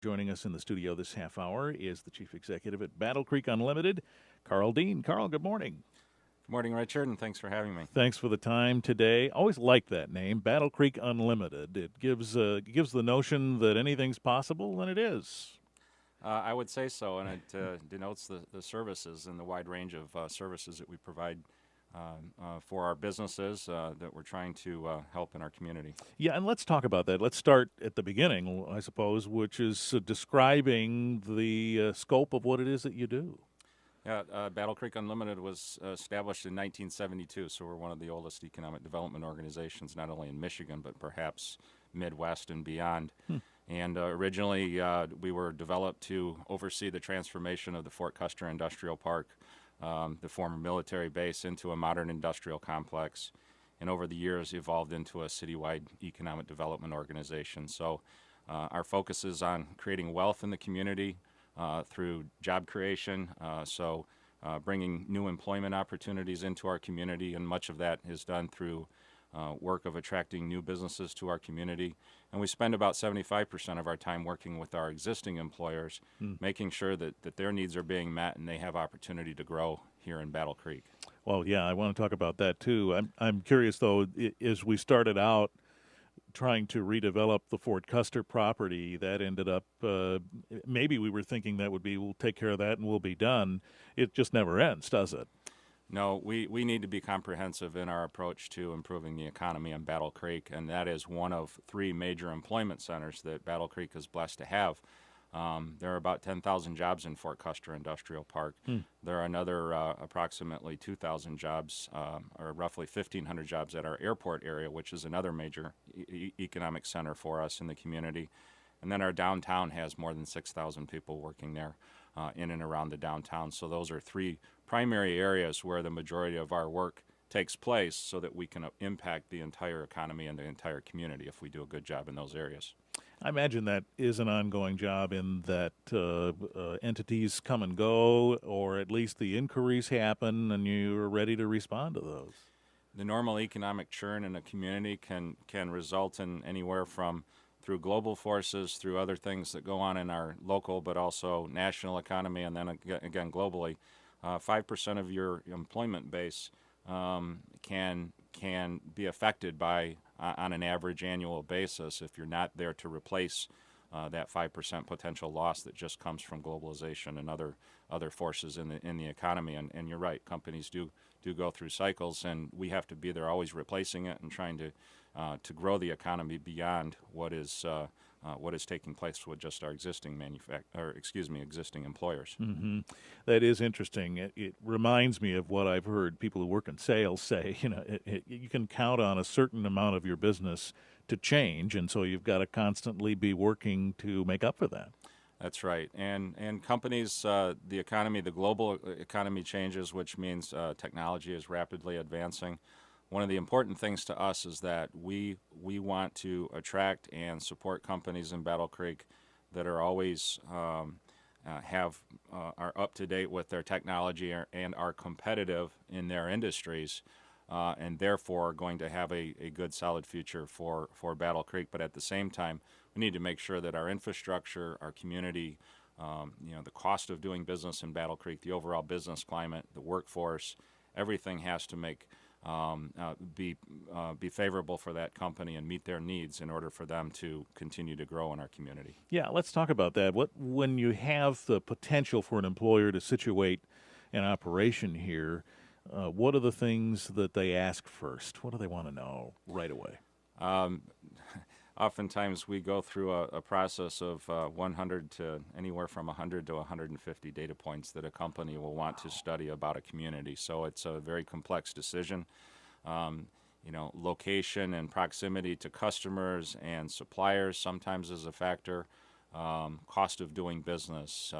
Joining us in the studio this half hour is the Chief Executive at Battle Creek Unlimited, Karl Dehn. Karl, good morning. Good morning, Richard, and thanks for having me. Thanks for the time today. Always like that name, Battle Creek Unlimited. It gives the notion that anything's possible, and it is. I would say so, and it denotes the services and the wide range of services that we provide for our businesses that we're trying to help in our community. Yeah, and let's talk about that. Let's start at the beginning, I suppose, which is describing the scope of what it is that you do. Yeah, Battle Creek Unlimited was established in 1972, so we're one of the oldest economic development organizations, not only in Michigan, but perhaps Midwest and beyond. And originally, we were developed to oversee the transformation of the Fort Custer Industrial Park, the former military base, into a modern industrial complex, and over the years evolved into a citywide economic development organization. So our focus is on creating wealth in the community through job creation, bringing new employment opportunities into our community, and much of that is done through work of attracting new businesses to our community. And we spend about 75% of our time working with our existing employers, making sure that their needs are being met and they have opportunity to grow here in Battle Creek. Well, yeah, I want to talk about that too. I'm curious, though, as we started out trying to redevelop the Fort Custer property, that ended up, maybe we were thinking that would be, we'll take care of that and we'll be done. It just never ends, does it? No, we need to be comprehensive in our approach to improving the economy in Battle Creek, and that is one of three major employment centers that Battle Creek is blessed to have. There are about 10,000 jobs in Fort Custer Industrial Park. There are another approximately 2,000 jobs, or roughly 1,500 jobs at our airport area, which is another major economic center for us in the community. And then our downtown has more than 6,000 people working there in and around the downtown. So those are three primary areas where the majority of our work takes place so that we can impact the entire economy and the entire community if we do a good job in those areas. I imagine that is an ongoing job in that entities come and go, or at least the inquiries happen, and you're ready to respond to those. The normal economic churn in a community can result in anywhere from through global forces, through other things that go on in our local but also national economy, and then again globally. 5% of your employment base can be affected by, on an average annual basis, if you're not there to replace that 5% potential loss that just comes from globalization and other forces in the economy. And you're right, companies do go through cycles, and we have to be there always replacing it and trying to grow the economy beyond what is taking place with just our existing existing employers. Mm-hmm. That is interesting. It reminds me of what I've heard people who work in sales say. You know, you can count on a certain amount of your business to change, and so you've got to constantly be working to make up for that. That's right. And companies, the economy, the global economy changes, which means technology is rapidly advancing. One of the important things to us is that we want to attract and support companies in Battle Creek that are always are up to date with their technology and are competitive in their industries, and therefore are going to have a good, solid future for Battle Creek. But at the same time, we need to make sure that our infrastructure, our community, the cost of doing business in Battle Creek, the overall business climate, the workforce, everything has to be favorable for that company and meet their needs in order for them to continue to grow in our community. Yeah, let's talk about that. When you have the potential for an employer to situate an operation here, what are the things that they ask first? What do they want to know right away? Oftentimes we go through a process of 100 to anywhere from 100 to 150 data points that a company will want to study about a community. So it's a very complex decision. Location and proximity to customers and suppliers sometimes is a factor. Cost of doing business.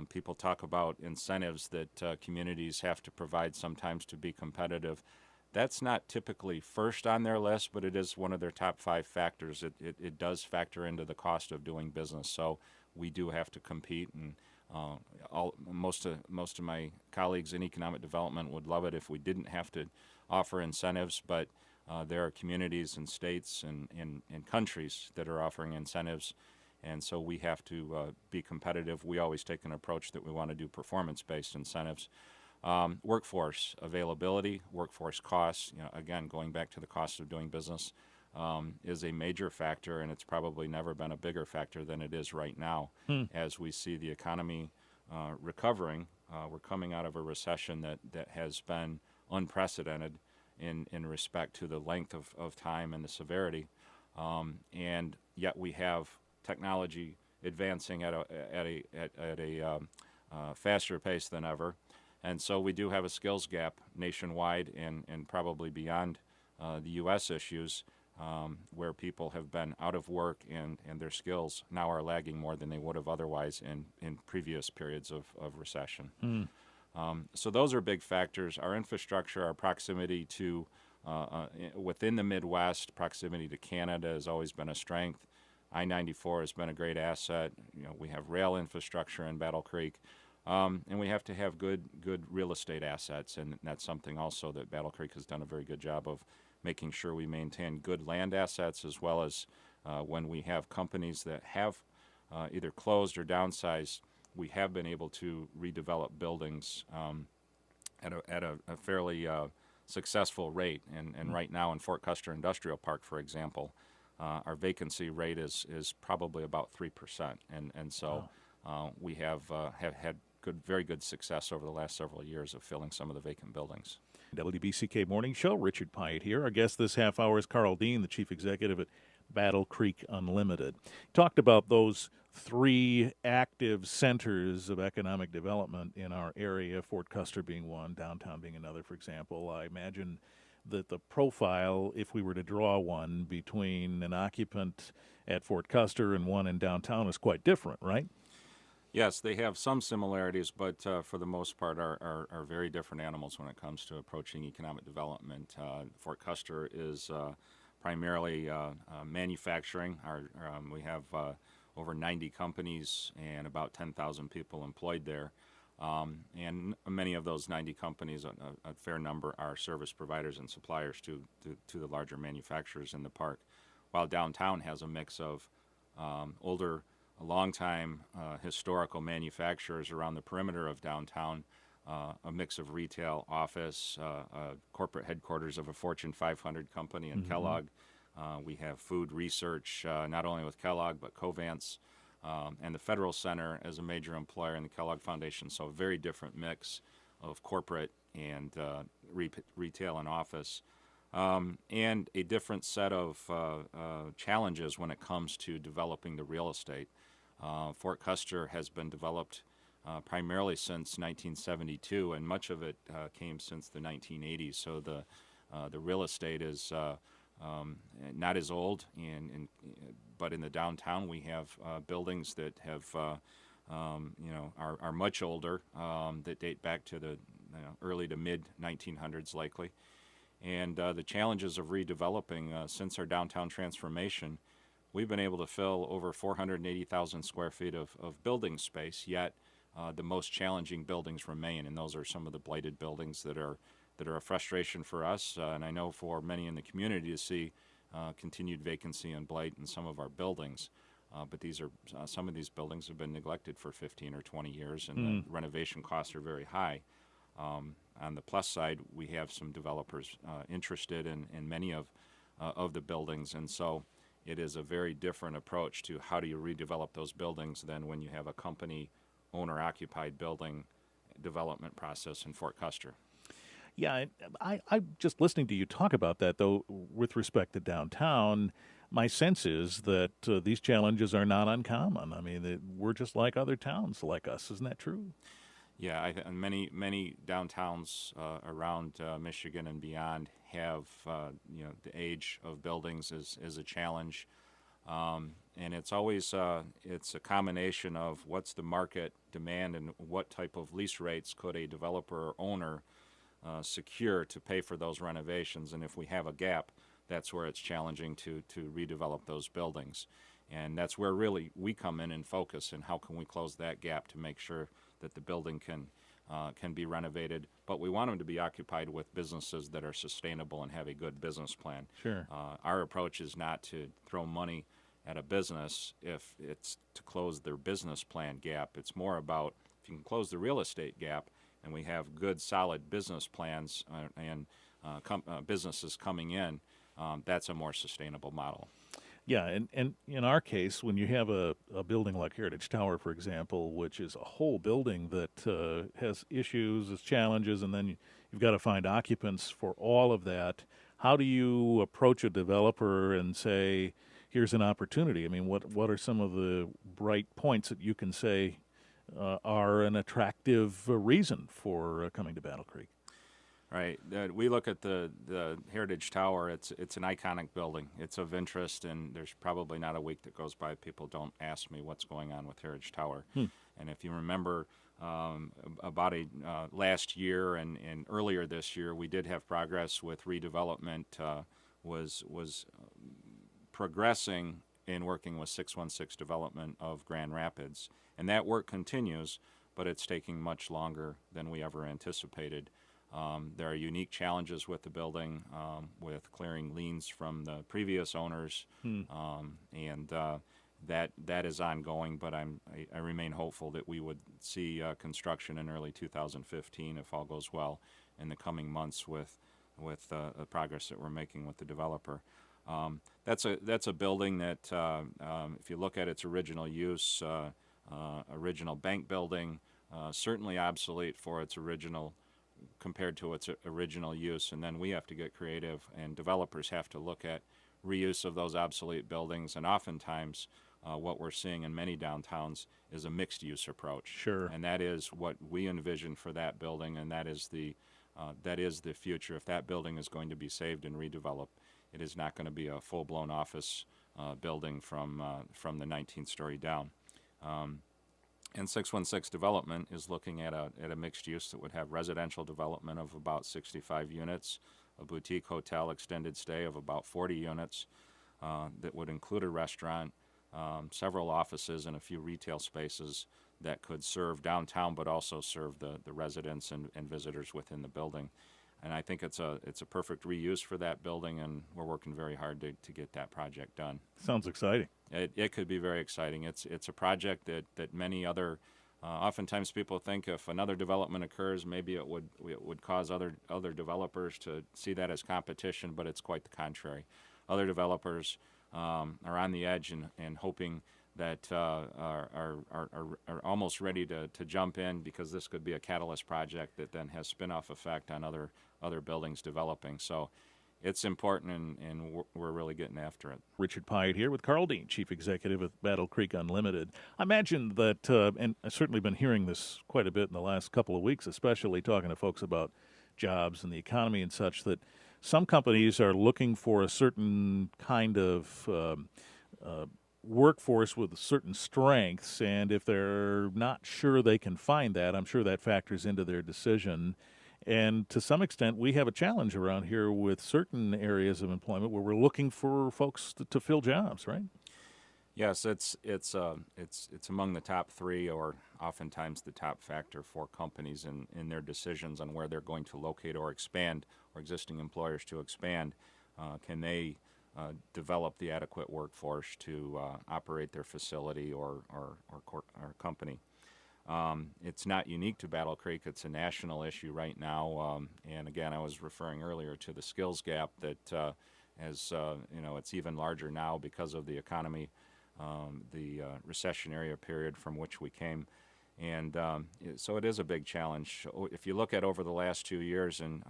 People talk about incentives that communities have to provide sometimes to be competitive. That's not typically first on their list, but it is one of their top 5 factors. It does factor into the cost of doing business. So we do have to compete, and most of my colleagues in economic development would love it if we didn't have to offer incentives, but there are communities and states and countries that are offering incentives And so we have to be competitive. We always take an approach that we want to do performance-based incentives. Workforce availability, workforce costs, again, going back to the cost of doing business, is a major factor, and it's probably never been a bigger factor than it is right now. As we see the economy recovering, we're coming out of a recession that has been unprecedented in respect to the length of time and the severity, and yet we have technology advancing at a faster pace than ever. And so we do have a skills gap nationwide and probably beyond the U.S. issues, where people have been out of work and their skills now are lagging more than they would have otherwise in previous periods of recession. So those are big factors. Our infrastructure, our proximity to, within the Midwest, proximity to Canada has always been a strength. I-94 has been a great asset. We have rail infrastructure in Battle Creek. And we have to have good real estate assets, and that's something also that Battle Creek has done a very good job of making sure we maintain good land assets, as well as when we have companies that have either closed or downsized, we have been able to redevelop buildings at a fairly successful rate. And right now in Fort Custer Industrial Park, for example, our vacancy rate is probably about 3%, and so we have had very good success over the last several years of filling some of the vacant buildings. WBCK Morning Show, Richard Piet here. Our guest this half hour is Karl Dehn, the Chief Executive at Battle Creek Unlimited. Talked about those 3 active centers of economic development in our area, Fort Custer being one, downtown being another, for example. I imagine that the profile, if we were to draw one between an occupant at Fort Custer and one in downtown, is quite different, right? Yes, they have some similarities, but for the most part are very different animals when it comes to approaching economic development. Fort Custer is primarily manufacturing. We have over 90 companies and about 10,000 people employed there. And many of those 90 companies, a fair number, are service providers and suppliers to the larger manufacturers in the park, while downtown has a mix of older, long-time historical manufacturers around the perimeter of downtown, a mix of retail, office, corporate headquarters of a Fortune 500 company in Kellogg. We have food research, not only with Kellogg, but Covance, and the Federal Center as a major employer in the Kellogg Foundation. So a very different mix of corporate and retail and office. And a different set of challenges when it comes to developing the real estate. Fort Custer has been developed primarily since 1972, and much of it came since the 1980s. So the real estate is not as old, but in the downtown we have buildings that have are much older, that date back to the early to mid 1900s likely. And the challenges of redeveloping since our downtown transformation, we've been able to fill over 480,000 square feet of building space, yet the most challenging buildings remain, and those are some of the blighted buildings that are a frustration for us, and I know for many in the community to see continued vacancy and blight in some of our buildings. But these are some of these buildings have been neglected for 15 or 20 years, and the renovation costs are very high. On the plus side, we have some developers interested in many of the buildings, and so it is a very different approach to how do you redevelop those buildings than when you have a company owner-occupied building development process in Fort Custer. Yeah, I just listening to you talk about that, though, with respect to downtown, my sense is that these challenges are not uncommon. I mean, we're just like other towns like us. Isn't that true? Yeah, many downtowns around Michigan and beyond have the age of buildings is a challenge, and it's always it's a combination of what's the market demand and what type of lease rates could a developer or owner secure to pay for those renovations, and if we have a gap, that's where it's challenging to redevelop those buildings, and that's where really we come in and focus, and how can we close that gap to make sure that the building can be renovated, but we want them to be occupied with businesses that are sustainable and have a good business plan. Sure. Our approach is not to throw money at a business if it's to close their business plan gap. It's more about if you can close the real estate gap and we have good, solid business plans and businesses coming in, that's a more sustainable model. Yeah, and in our case, when you have a building like Heritage Tower, for example, which is a whole building that has issues, has challenges, and then you've got to find occupants for all of that, how do you approach a developer and say, here's an opportunity? I mean, what are some of the bright points that you can say are an attractive reason for coming to Battle Creek? Right. We look at the Heritage Tower. It's an iconic building. It's of interest, and there's probably not a week that goes by people don't ask me what's going on with Heritage Tower. And if you remember, about last year and earlier this year, we did have progress with redevelopment. Was progressing in working with 616 Development of Grand Rapids, and that work continues, but it's taking much longer than we ever anticipated. There are unique challenges with the building, with clearing liens from the previous owners, and that is ongoing. But I remain hopeful that we would see construction in early 2015, if all goes well, in the coming months with the progress that we're making with the developer. That's a building that, if you look at its original use, original bank building, certainly obsolete for its original compared to its original use, and then we have to get creative, and developers have to look at reuse of those obsolete buildings, and oftentimes what we're seeing in many downtowns is a mixed-use approach. Sure. And that is what we envision for that building, and that is the future. If that building is going to be saved and redeveloped, it is not going to be a full-blown office building from the 19th story down. And 616 Development is looking at a mixed use that would have residential development of about 65 units, a boutique hotel extended stay of about 40 units that would include a restaurant, several offices, and a few retail spaces that could serve downtown but also serve the residents and visitors within the building. And I think it's a perfect reuse for that building, and we're working very hard to get that project done. Sounds exciting. It could be very exciting. It's a project that many other, oftentimes people think if another development occurs, maybe it would cause other developers to see that as competition, but it's quite the contrary. Other developers are on the edge and hoping that are almost ready to jump in, because this could be a catalyst project that then has spin-off effect on other buildings developing. So it's important, and we're really getting after it. Richard Piet here with Karl Dehn, Chief Executive of Battle Creek Unlimited. I imagine that, and I've certainly been hearing this quite a bit in the last couple of weeks, especially talking to folks about jobs and the economy and such, that some companies are looking for a certain kind of workforce with certain strengths, and if they're not sure they can find that, I'm sure that factors into their decision. And to some extent, we have a challenge around here with certain areas of employment where we're looking for folks to fill jobs, right? Yes, it's among the top three, or oftentimes the top factor for companies in their decisions on where they're going to locate or expand, or existing employers to expand. Can they develop the adequate workforce to operate their facility or company? It's not unique to Battle Creek. It's a national issue right now. And again, I was referring earlier to the skills gap that it's even larger now because of the economy, the recessionary period from which we came. And so it is a big challenge. If you look at over the last 2 years, and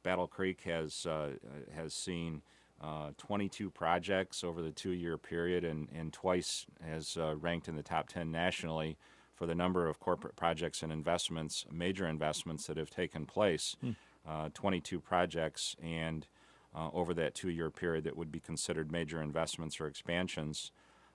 Battle Creek has seen 22 projects over the 2-year period, and twice has ranked in the top 10 nationally for the number of corporate projects and investments, major investments that have taken place. 22 projects, and over that 2-year period that would be considered major investments or expansions,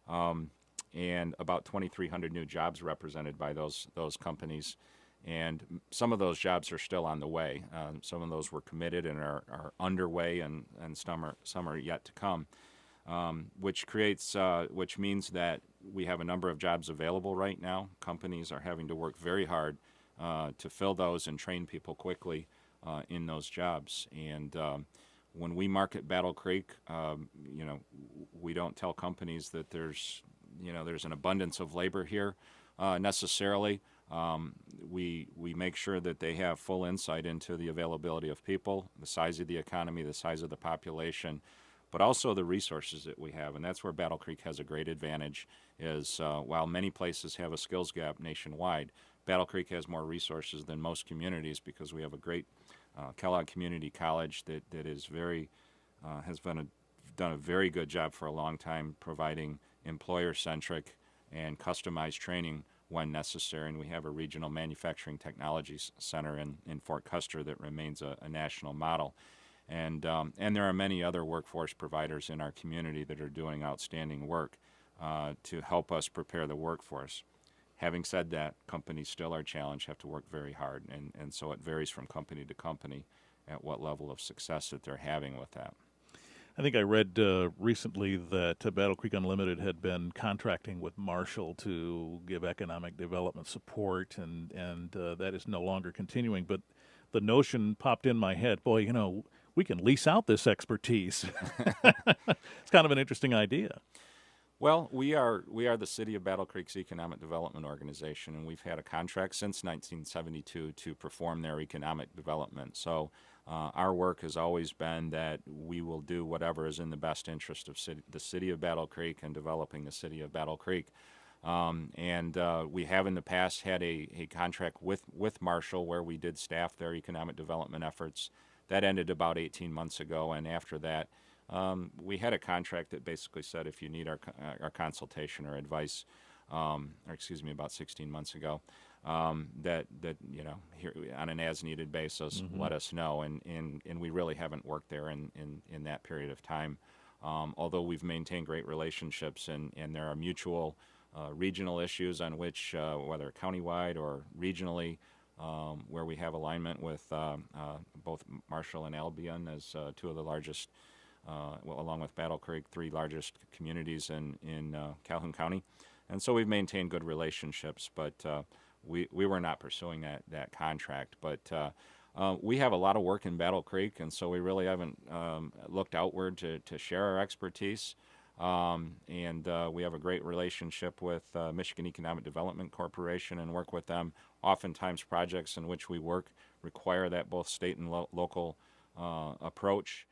and about 2,300 new jobs represented by those companies. And some of those jobs are still on the way. Some of those were committed and are underway, and some are yet to come, which means that we have a number of jobs available right now. Companies are having to work very hard to fill those and train people quickly in those jobs. And when we market Battle Creek, we don't tell companies that there's an abundance of labor here necessarily. We make sure that they have full insight into the availability of people, the size of the economy, the size of the population, but also the resources that we have. And that's where Battle Creek has a great advantage is while many places have a skills gap nationwide, Battle Creek has more resources than most communities because we have a great Kellogg Community College that is done a very good job for a long time providing employer-centric and customized training when necessary. And we have a regional manufacturing technology center in Fort Custer that remains a national model. And there are many other workforce providers in our community that are doing outstanding work to help us prepare the workforce. Having said that, companies still are challenged, have to work very hard, and so it varies from company to company at what level of success that they're having with that. I think I read recently that Battle Creek Unlimited had been contracting with Marshall to give economic development support, and that is no longer continuing. But the notion popped in my head, boy, we can lease out this expertise. It's kind of an interesting idea. Well, we are the City of Battle Creek's economic development organization, and we've had a contract since 1972 to perform their economic development. So our work has always been that we will do whatever is in the best interest of the City of Battle Creek and developing the City of Battle Creek. We have in the past had a contract with Marshall where we did staff their economic development efforts. That ended about 18 months ago, and after that, we had a contract that basically said if you need our consultation or advice, about 16 months ago, that here on an as-needed basis, let us know, and we really haven't worked there in that period of time. Although we've maintained great relationships, and there are mutual regional issues on which, whether countywide or regionally, where we have alignment with both Marshall and Albion as two of the largest. Along with Battle Creek, three largest communities in Calhoun County. And so we've maintained good relationships, but we were not pursuing that contract. But we have a lot of work in Battle Creek, and so we really haven't looked outward to share our expertise. We have a great relationship with Michigan Economic Development Corporation and work with them. Oftentimes projects in which we work require that both state and local approach.